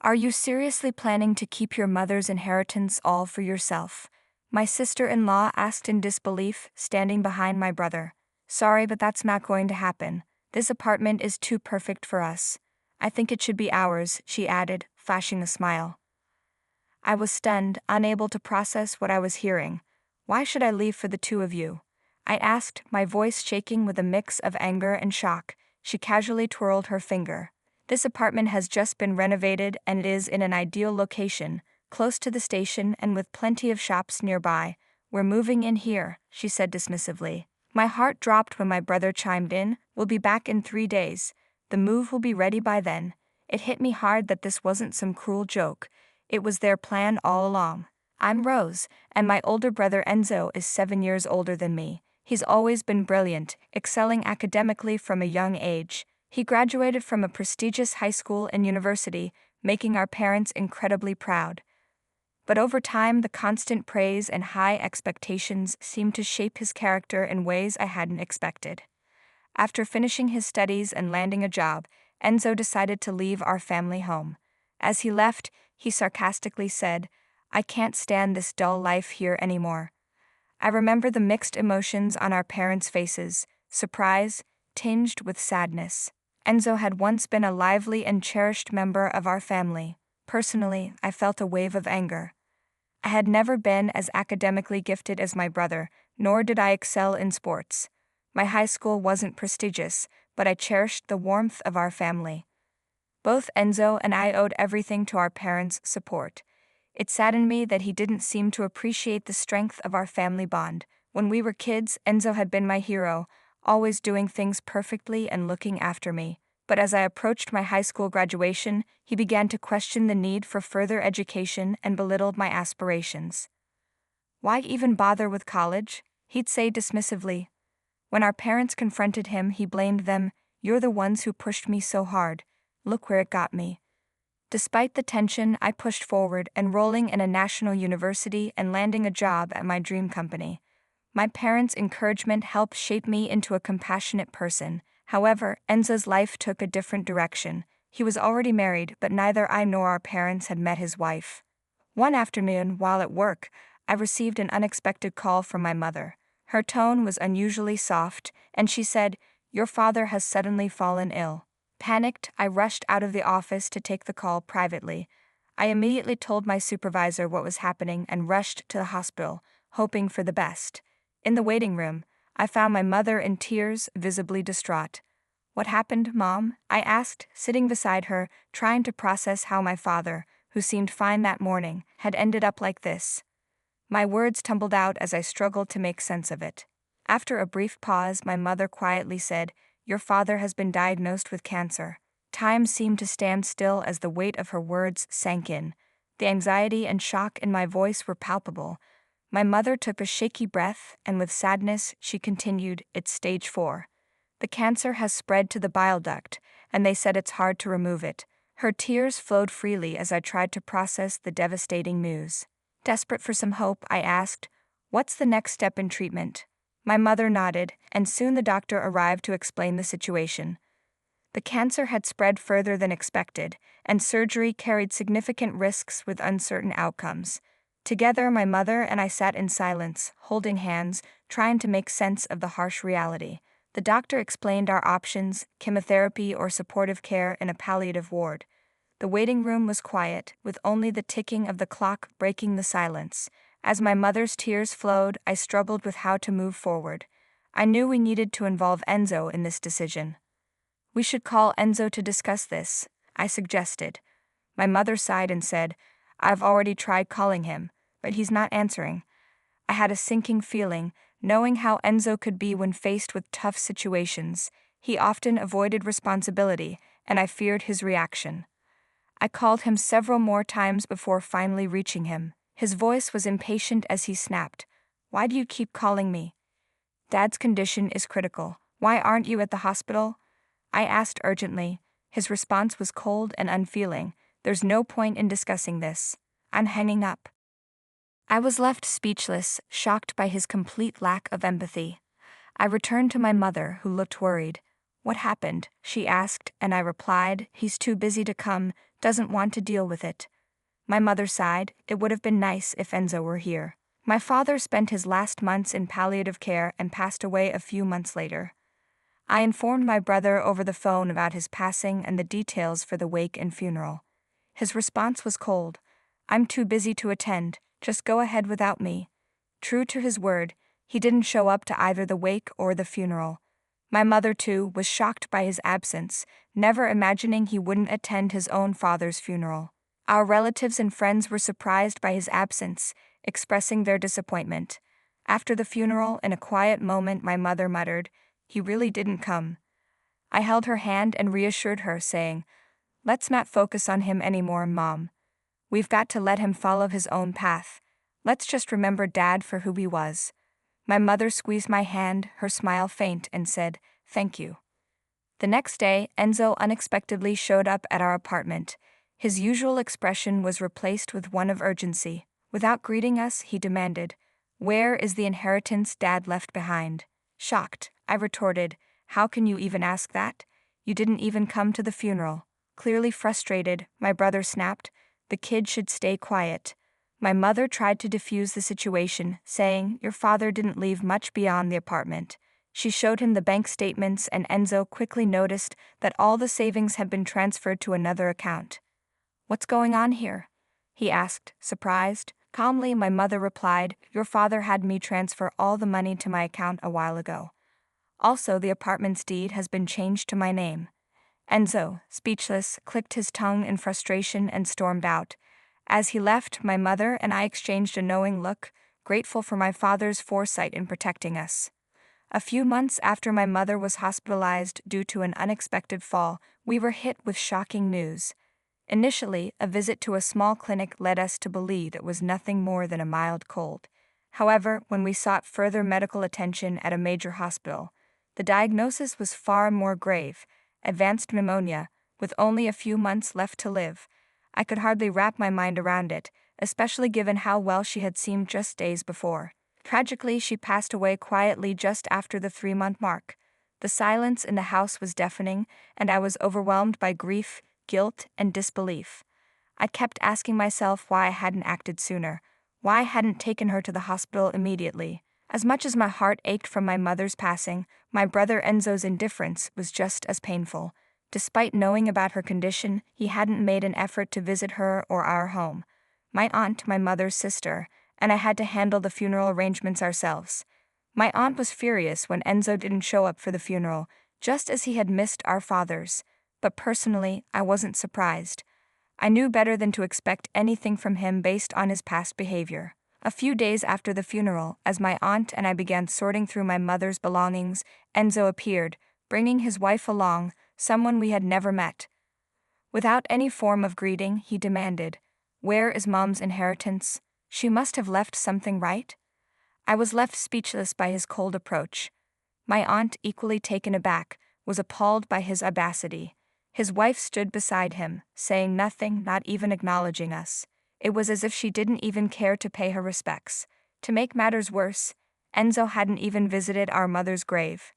Are you seriously planning to keep your mother's inheritance all for yourself? My sister-in-law asked in disbelief, standing behind my brother. Sorry, but that's not going to happen. This apartment is too perfect for us. I think it should be ours, she added, flashing a smile. I was stunned, unable to process what I was hearing. Why should I leave for the two of you? I asked, my voice shaking with a mix of anger and shock. She casually twirled her finger. This apartment has just been renovated and it is in an ideal location, close to the station and with plenty of shops nearby. We're moving in here, she said dismissively. My heart dropped when my brother chimed in. We'll be back in 3 days. The move will be ready by then. It hit me hard that this wasn't some cruel joke. It was their plan all along. I'm Rose, and my older brother Enzo is 7 years older than me. He's always been brilliant, excelling academically from a young age. He graduated from a prestigious high school and university, making our parents incredibly proud. But over time, the constant praise and high expectations seemed to shape his character in ways I hadn't expected. After finishing his studies and landing a job, Enzo decided to leave our family home. As he left, he sarcastically said, "I can't stand this dull life here anymore." I remember the mixed emotions on our parents' faces, surprise, tinged with sadness. Enzo had once been a lively and cherished member of our family. Personally, I felt a wave of anger. I had never been as academically gifted as my brother, nor did I excel in sports. My high school wasn't prestigious, but I cherished the warmth of our family. Both Enzo and I owed everything to our parents' support. It saddened me that he didn't seem to appreciate the strength of our family bond. When we were kids, Enzo had been my hero, always doing things perfectly and looking after me. But as I approached my high school graduation, he began to question the need for further education and belittled my aspirations. "Why even bother with college?" he'd say dismissively. When our parents confronted him, he blamed them. "You're the ones who pushed me so hard. Look where it got me." Despite the tension, I pushed forward, enrolling in a national university and landing a job at my dream company. My parents' encouragement helped shape me into a compassionate person. However, Enzo's life took a different direction. He was already married, but neither I nor our parents had met his wife. One afternoon, while at work, I received an unexpected call from my mother. Her tone was unusually soft, and she said, "Your father has suddenly fallen ill." Panicked, I rushed out of the office to take the call privately. I immediately told my supervisor what was happening and rushed to the hospital, hoping for the best. In the waiting room, I found my mother in tears, visibly distraught. "What happened, Mom?" I asked, sitting beside her, trying to process how my father, who seemed fine that morning, had ended up like this. My words tumbled out as I struggled to make sense of it. After a brief pause, my mother quietly said, "Your father has been diagnosed with cancer." Time seemed to stand still as the weight of her words sank in. The anxiety and shock in my voice were palpable. My mother took a shaky breath, and with sadness, she continued, "It's stage 4. The cancer has spread to the bile duct, and they said it's hard to remove it." Her tears flowed freely as I tried to process the devastating news. Desperate for some hope, I asked, "What's the next step in treatment?" My mother nodded, and soon the doctor arrived to explain the situation. The cancer had spread further than expected, and surgery carried significant risks with uncertain outcomes. Together, my mother and I sat in silence, holding hands, trying to make sense of the harsh reality. The doctor explained our options: chemotherapy or supportive care in a palliative ward. The waiting room was quiet, with only the ticking of the clock breaking the silence. As my mother's tears flowed, I struggled with how to move forward. I knew we needed to involve Enzo in this decision. "We should call Enzo to discuss this," I suggested. My mother sighed and said, "I've already tried calling him, but he's not answering." I had a sinking feeling, knowing how Enzo could be when faced with tough situations. He often avoided responsibility, and I feared his reaction. I called him several more times before finally reaching him. His voice was impatient as he snapped, "Why do you keep calling me? Dad's condition is critical. Why aren't you at the hospital?" I asked urgently. His response was cold and unfeeling. "There's no point in discussing this. I'm hanging up." I was left speechless, shocked by his complete lack of empathy. I returned to my mother, who looked worried. "What happened?" she asked, and I replied, "He's too busy to come, doesn't want to deal with it. My mother sighed. It would have been nice if Enzo were here. My father spent his last months in palliative care and passed away a few months later. I informed my brother over the phone about his passing and the details for the wake and funeral. His response was cold. "I'm too busy to attend, just go ahead without me." True to his word, he didn't show up to either the wake or the funeral. My mother, too, was shocked by his absence, never imagining he wouldn't attend his own father's funeral. Our relatives and friends were surprised by his absence, expressing their disappointment. After the funeral, in a quiet moment, my mother muttered, "He really didn't come." I held her hand and reassured her, saying, "Let's not focus on him anymore, Mom. We've got to let him follow his own path. Let's just remember Dad for who he was." My mother squeezed my hand, her smile faint, and said, "Thank you." The next day, Enzo unexpectedly showed up at our apartment. His usual expression was replaced with one of urgency. Without greeting us, he demanded, "Where is the inheritance Dad left behind?" Shocked, I retorted, "How can you even ask that? You didn't even come to the funeral." Clearly frustrated, my brother snapped, "The kid should stay quiet." My mother tried to defuse the situation, saying, "Your father didn't leave much beyond the apartment." She showed him the bank statements, and Enzo quickly noticed that all the savings had been transferred to another account. "What's going on here?" he asked, surprised. Calmly, my mother replied, "Your father had me transfer all the money to my account a while ago. Also, the apartment's deed has been changed to my name." Enzo, speechless, clicked his tongue in frustration and stormed out. As he left, my mother and I exchanged a knowing look, grateful for my father's foresight in protecting us. A few months after my mother was hospitalized due to an unexpected fall, we were hit with shocking news. Initially, a visit to a small clinic led us to believe it was nothing more than a mild cold. However, when we sought further medical attention at a major hospital, the diagnosis was far more grave: advanced pneumonia, with only a few months left to live. I could hardly wrap my mind around it, especially given how well she had seemed just days before. Tragically, she passed away quietly just after the 3-month mark. The silence in the house was deafening, and I was overwhelmed by grief, guilt, and disbelief. I kept asking myself why I hadn't acted sooner, why I hadn't taken her to the hospital immediately. As much as my heart ached from my mother's passing, my brother Enzo's indifference was just as painful. Despite knowing about her condition, he hadn't made an effort to visit her or our home. My aunt, my mother's sister, and I had to handle the funeral arrangements ourselves. My aunt was furious when Enzo didn't show up for the funeral, just as he had missed our father's. But personally, I wasn't surprised. I knew better than to expect anything from him based on his past behavior. A few days after the funeral, as my aunt and I began sorting through my mother's belongings, Enzo appeared, bringing his wife along, someone we had never met. Without any form of greeting, he demanded, "Where is Mom's inheritance? She must have left something, right?" I was left speechless by his cold approach. My aunt, equally taken aback, was appalled by his audacity. His wife stood beside him, saying nothing, not even acknowledging us. It was as if she didn't even care to pay her respects. To make matters worse, Enzo hadn't even visited our mother's grave.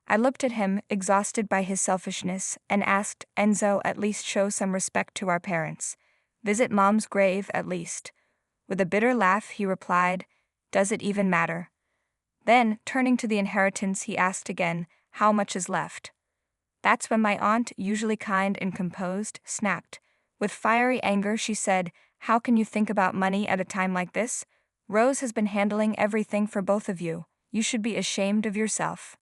I looked at him, exhausted by his selfishness, and asked, "Enzo, at least show some respect to our parents. Visit Mom's grave, at least." With a bitter laugh, he replied, "Does it even matter?" Then, turning to the inheritance, he asked again, "How much is left?" That's when my aunt, usually kind and composed, snapped. With fiery anger, she said, "How can you think about money at a time like this? Rose has been handling everything for both of you. You should be ashamed of yourself."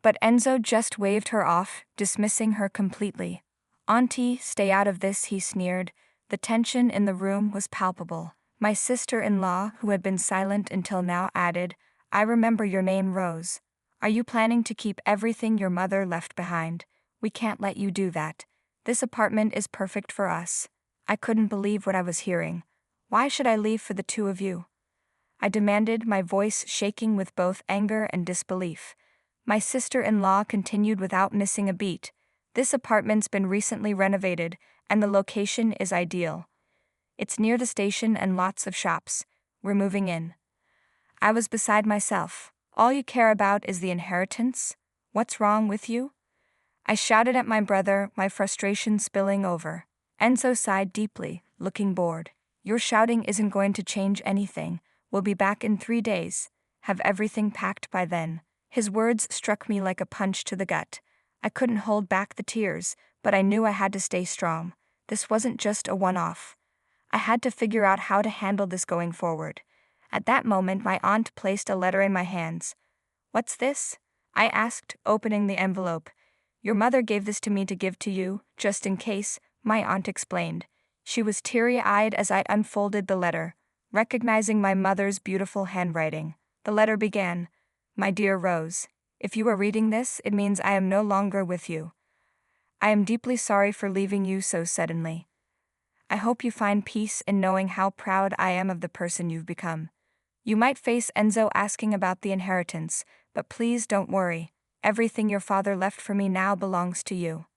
But Enzo just waved her off, dismissing her completely. "Auntie, stay out of this," he sneered. The tension in the room was palpable. My sister-in-law, who had been silent until now, added, "I remember your name, Rose. Are you planning to keep everything your mother left behind? We can't let you do that. This apartment is perfect for us." I couldn't believe what I was hearing. "Why should I leave for the two of you?" I demanded, my voice shaking with both anger and disbelief. My sister-in-law continued without missing a beat. "This apartment's been recently renovated, and the location is ideal. It's near the station and lots of shops. We're moving in." I was beside myself. "All you care about is the inheritance? What's wrong with you?" I shouted at my brother, my frustration spilling over. Enzo sighed deeply, looking bored. Your shouting isn't going to change anything. We'll be back in 3 days. Have everything packed by then. His words struck me like a punch to the gut. I couldn't hold back the tears, but I knew I had to stay strong. This wasn't just a one-off. I had to figure out how to handle this going forward. At that moment, my aunt placed a letter in my hands. "What's this?" I asked, opening the envelope. "Your mother gave this to me to give to you, just in case," my aunt explained. She was teary-eyed as I unfolded the letter, recognizing my mother's beautiful handwriting. The letter began, "My dear Rose, if you are reading this, it means I am no longer with you. I am deeply sorry for leaving you so suddenly. I hope you find peace in knowing how proud I am of the person you've become. You might face Enzo asking about the inheritance, but please don't worry. Everything your father left for me now belongs to you."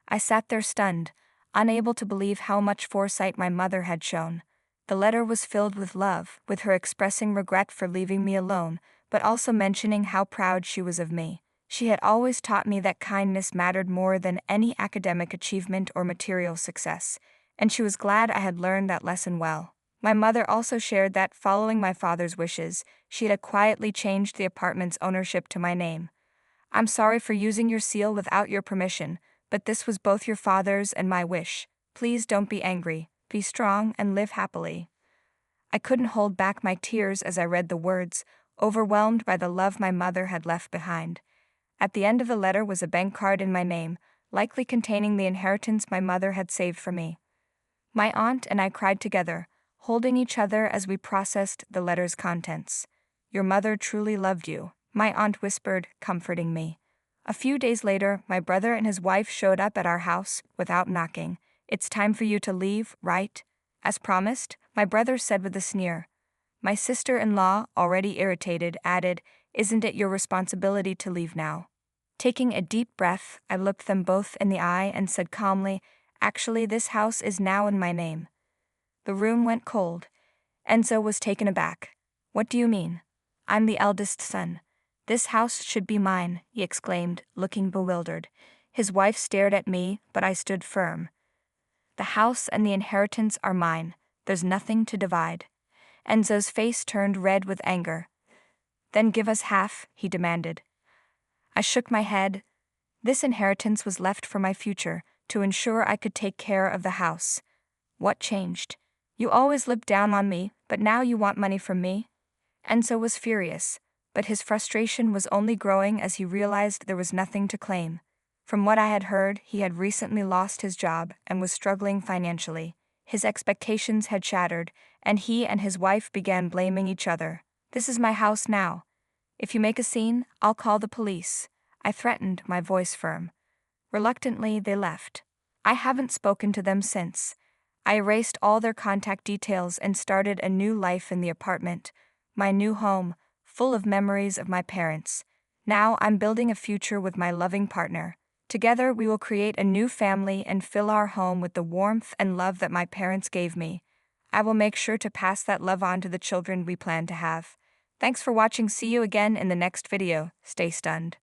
I sat there stunned, unable to believe how much foresight my mother had shown. The letter was filled with love, with her expressing regret for leaving me alone, but also mentioning how proud she was of me. She had always taught me that kindness mattered more than any academic achievement or material success, and she was glad I had learned that lesson well. My mother also shared that, following my father's wishes, she had quietly changed the apartment's ownership to my name. "I'm sorry for using your seal without your permission, but this was both your father's and my wish. Please don't be angry. Be strong and live happily." I couldn't hold back my tears as I read the words, overwhelmed by the love my mother had left behind. At the end of the letter was a bank card in my name, likely containing the inheritance my mother had saved for me. My aunt and I cried together, holding each other as we processed the letter's contents. "Your mother truly loved you," my aunt whispered, comforting me. A few days later, my brother and his wife showed up at our house without knocking. "It's time for you to leave, right?" As promised, my brother said with a sneer. My sister-in-law, already irritated, added, "Isn't it your responsibility to leave now?" Taking a deep breath, I looked them both in the eye and said calmly, "Actually, this house is now in my name." The room went cold. Enzo was taken aback. "What do you mean? I'm the eldest son. This house should be mine," he exclaimed, looking bewildered. His wife stared at me, but I stood firm. "The house and the inheritance are mine. There's nothing to divide." Enzo's face turned red with anger. "Then give us half," he demanded. I shook my head. This inheritance was left for my future, to ensure I could take care of the house. What changed? "You always looked down on me, but now you want money from me?" Enzo was furious, but his frustration was only growing as he realized there was nothing to claim. From what I had heard, he had recently lost his job and was struggling financially. His expectations had shattered, and he and his wife began blaming each other. "This is my house now. If you make a scene, I'll call the police," I threatened, my voice firm. Reluctantly, they left. I haven't spoken to them since. I erased all their contact details and started a new life in the apartment, my new home, full of memories of my parents. Now I'm building a future with my loving partner. Together we will create a new family and fill our home with the warmth and love that my parents gave me. I will make sure to pass that love on to the children we plan to have. Thanks for watching. See you again in the next video. Stay stunned.